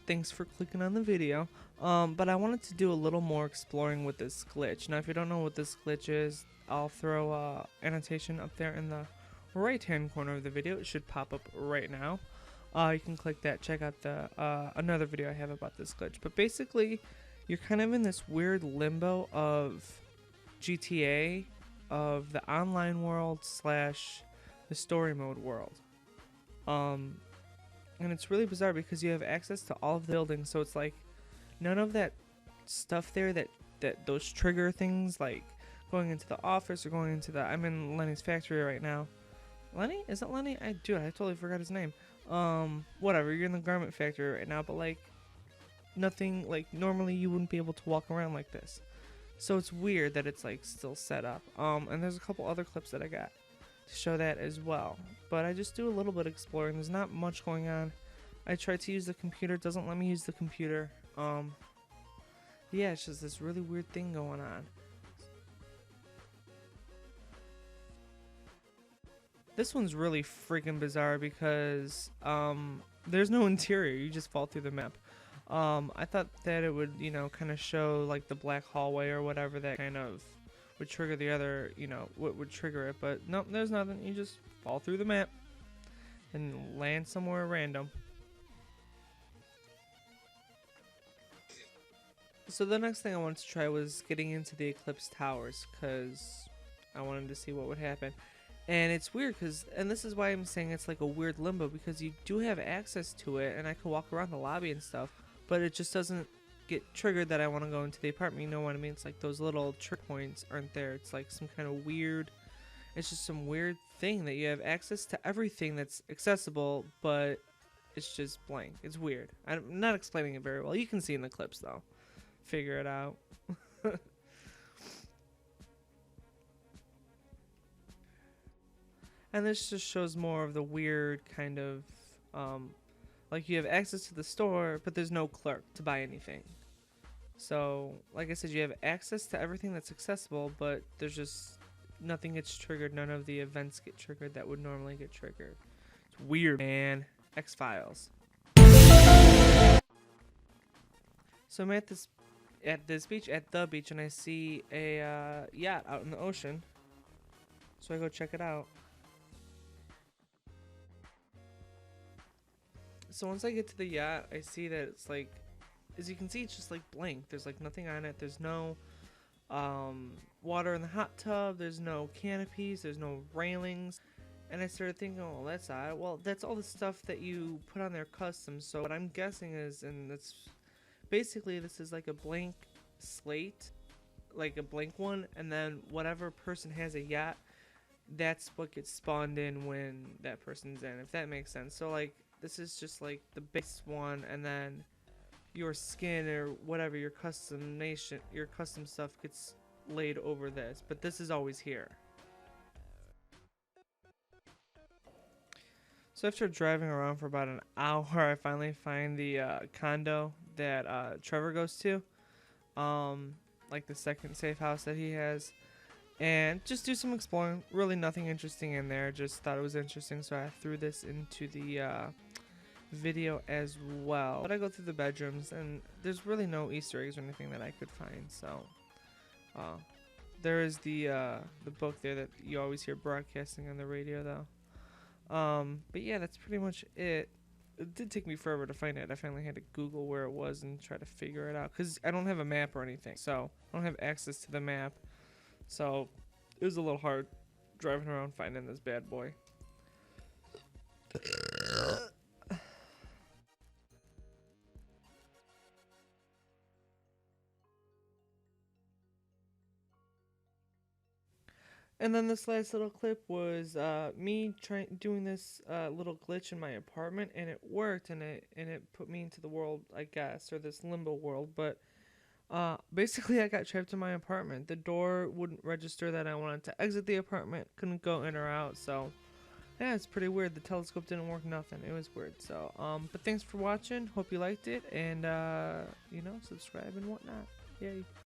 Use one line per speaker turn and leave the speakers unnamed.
thanks for clicking on the video. But I wanted to do a little more exploring with this glitch. Now if you don't know what this glitch is, I'll throw a annotation up there in the right hand corner of the video. It should pop up right now. You can click that, check out the another video I have about this glitch. But basically, you're kind of in this weird limbo of GTA, of the online world slash the story mode world. And it's really bizarre because you have access to all of the buildings, so it's like none of that stuff there that those trigger things, like going into the office or going into the, I'm in Lenny's factory right now. Lenny? Is it Lenny? I totally forgot his name. Whatever, you're in the garment factory right now, but like nothing, like normally you wouldn't be able to walk around like this. So it's weird that it's like still set up. And there's a couple other clips that I got to show that as well. But I just do a little bit of exploring. There's not much going on. I tried to use the computer, it doesn't let me use the computer. Yeah, it's just this really weird thing going on. This one's really freaking bizarre because there's no interior, you just fall through the map. I thought that it would, you know, kind of show like the black hallway or whatever that kind of would trigger the other, you know, what would trigger it, but nope, there's nothing. You just fall through the map and land somewhere random. So the next thing I wanted to try was getting into the Eclipse Towers because I wanted to see what would happen. And it's weird because, and this is why I'm saying it's like a weird limbo, because you do have access to it and I can walk around the lobby and stuff, but it just doesn't get triggered that I want to go into the apartment. You know what I mean? It's like those little trick points aren't there. It's like some kind of weird, it's just some weird thing that you have access to everything that's accessible, but it's just blank. It's weird. I'm not explaining it very well. You can see in the clips though. Figure it out. And this just shows more of the weird kind of, like you have access to the store, but there's no clerk to buy anything. So, like I said, you have access to everything that's accessible, but there's just nothing gets triggered. None of the events get triggered that would normally get triggered. It's weird, man. X-Files. So I'm at the beach, and I see a yacht out in the ocean. So I go check it out. So once I get to the yacht, I see that it's like, as you can see, it's just like blank. There's like nothing on it. There's no water in the hot tub. There's no canopies. There's no railings. And I started thinking, oh, that's odd. Well, that's all the stuff that you put on there custom. So what I'm guessing is, and that's basically, this is like a blank slate, like a blank one, and then whatever person has a yacht, that's what gets spawned in when that person's in, if that makes sense. So like, this is just like the base one, and then your skin or whatever, your custom stuff gets laid over this, but this is always here. So after driving around for about an hour, I finally find the condo that Trevor goes to, like the second safe house that he has, and just do some exploring. Really nothing interesting in there, just thought it was interesting, so I threw this into the video as well. But I go through the bedrooms, and there's really no Easter eggs or anything that I could find. So there is the book there that you always hear broadcasting on the radio, though. But yeah, that's pretty much it. It did take me forever to find it. I finally had to Google where it was and try to figure it out, because I don't have a map or anything, so I don't have access to the map. So it was a little hard driving around finding this bad boy. And then this last little clip was me doing this little glitch in my apartment, and it worked, and it put me into the world, I guess, or this limbo world. But basically, I got trapped in my apartment. The door wouldn't register that I wanted to exit the apartment. Couldn't go in or out. So yeah, it's pretty weird. The telescope didn't work. Nothing. It was weird. So but thanks for watching. Hope you liked it, and you know, subscribe and whatnot. Yay.